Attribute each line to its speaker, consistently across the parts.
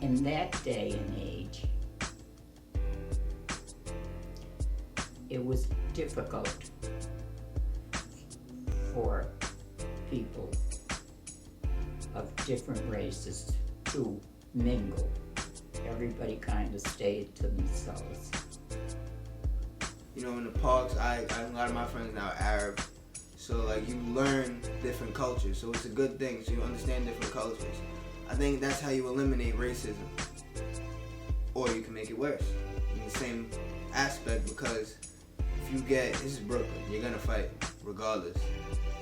Speaker 1: in that day and age, it was difficult for people of different races to mingle. Everybody kind of stayed to themselves.
Speaker 2: You know, in the parks, a lot of my friends now are Arab, so like you learn different cultures, so it's a good thing, so you understand different cultures. I think that's how you eliminate racism, or you can make it worse in the same aspect, because if you get, this is Brooklyn, you're gonna fight regardless.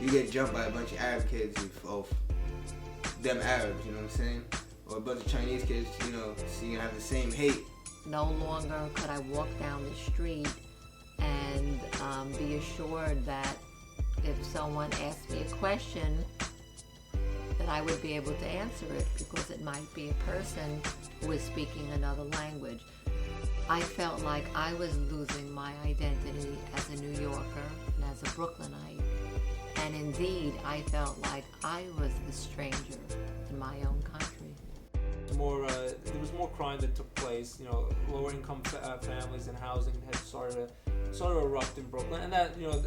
Speaker 2: You get jumped by a bunch of Arab kids, them Arabs, you know what I'm saying? Or a bunch of Chinese kids, you know, so you're gonna have the same hate.
Speaker 3: No longer could I walk down the street and be assured that if someone asked me a question, that I would be able to answer it, because it might be a person who is speaking another language. I felt like I was losing my identity as a New Yorker and as a Brooklynite. And indeed, I felt like I was the stranger in my own country.
Speaker 4: There was more crime that took place. You know, lower income families and housing had started to erupt in Brooklyn, and that, you know,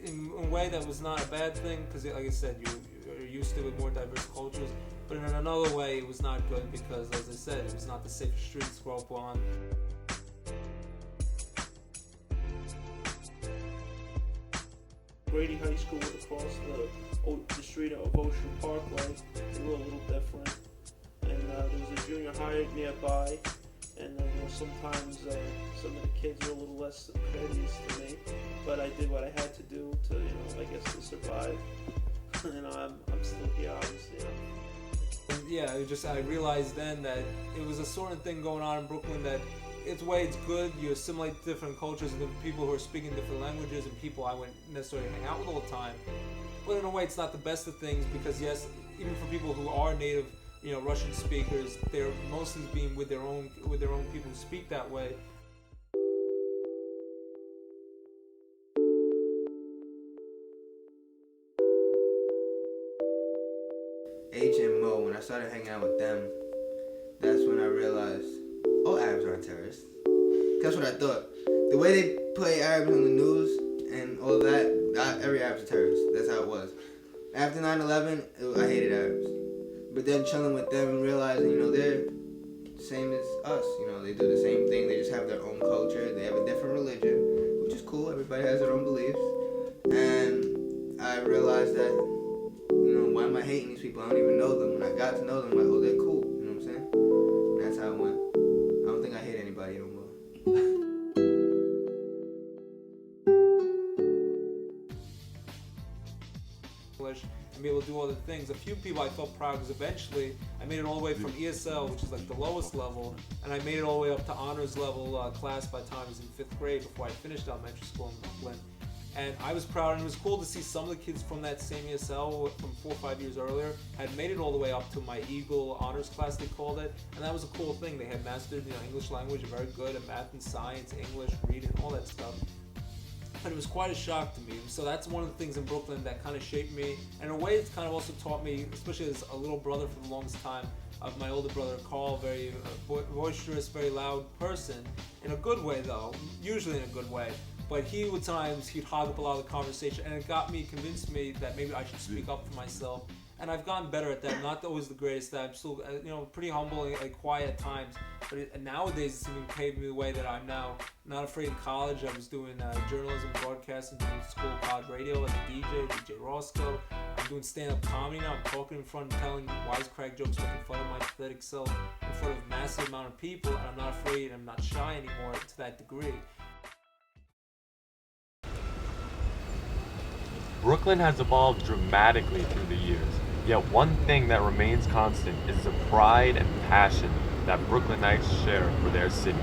Speaker 4: in a way that was not a bad thing, because like I said, you're used to it with more diverse cultures. But in another way, it was not good because, as I said, it was not the safest streets to grow up on.
Speaker 5: Grady High School was across the street of Ocean Parkway. They were a little different. And there was a junior high nearby, and sometimes some of the kids were a little less courteous to me, but I did what I had to do to, I guess, to survive. And I'm still here, obviously.
Speaker 4: Yeah, I realized then that it was a sort of thing going on in Brooklyn that it's good, you assimilate different cultures and people who are speaking different languages and people I wouldn't necessarily hang out with all the time. But in a way, it's not the best of things, because yes, even for people who are native, Russian speakers, they're mostly being with their own people who speak that way.
Speaker 2: H and Mo, when I started hanging out with them, that's when I realized, Arabs aren't terrorists. That's what I thought. The way they play Arabs on the news and all that, every Arab's a terrorist. That's how it was. After 9/11, I hated Arabs. But then chilling with them and realizing, they're the same as us. They do the same thing. They just have their own culture. They have a different religion, which is cool. Everybody has their own beliefs. And I realized that, why am I hating these people? I don't even know them. When I got to know them, I'm like, they're cool. You know what I'm saying? And that's how it went. I don't think I hate anybody no more.
Speaker 4: And be able to do other things. A few people I felt proud, because eventually I made it all the way from ESL, which is like the lowest level, and I made it all the way up to honors level class by the time I was in 5th grade, before I finished elementary school in Brooklyn. And I was proud, and it was cool to see some of the kids from that same ESL from 4 or 5 years earlier had made it all the way up to my Eagle honors class, they called it, and that was a cool thing. They had mastered English language, very good at math and science, English, reading, all that stuff. But it was quite a shock to me. So that's one of the things in Brooklyn that kind of shaped me. And in a way, it's kind of also taught me, especially as a little brother for the longest time, of my older brother Carl, very boisterous, very loud person. In a good way, though, usually in a good way. But he'd hog up a lot of the conversation, and it convinced me that maybe I should speak up for myself. And I've gotten better at that. I'm not always the greatest. I'm still, pretty humble and quiet at times. But nowadays, it's even paved me the way that I'm now not afraid. In college, I was doing journalism, broadcasting, doing school college radio as a DJ Roscoe. I'm doing stand-up comedy now. I'm talking in front and telling wisecrack jokes, making fun of my pathetic self in front of a massive amount of people. And I'm not afraid. I'm not shy anymore to that degree.
Speaker 6: Brooklyn has evolved dramatically through the years, yet one thing that remains constant is the pride and passion that Brooklynites share for their city.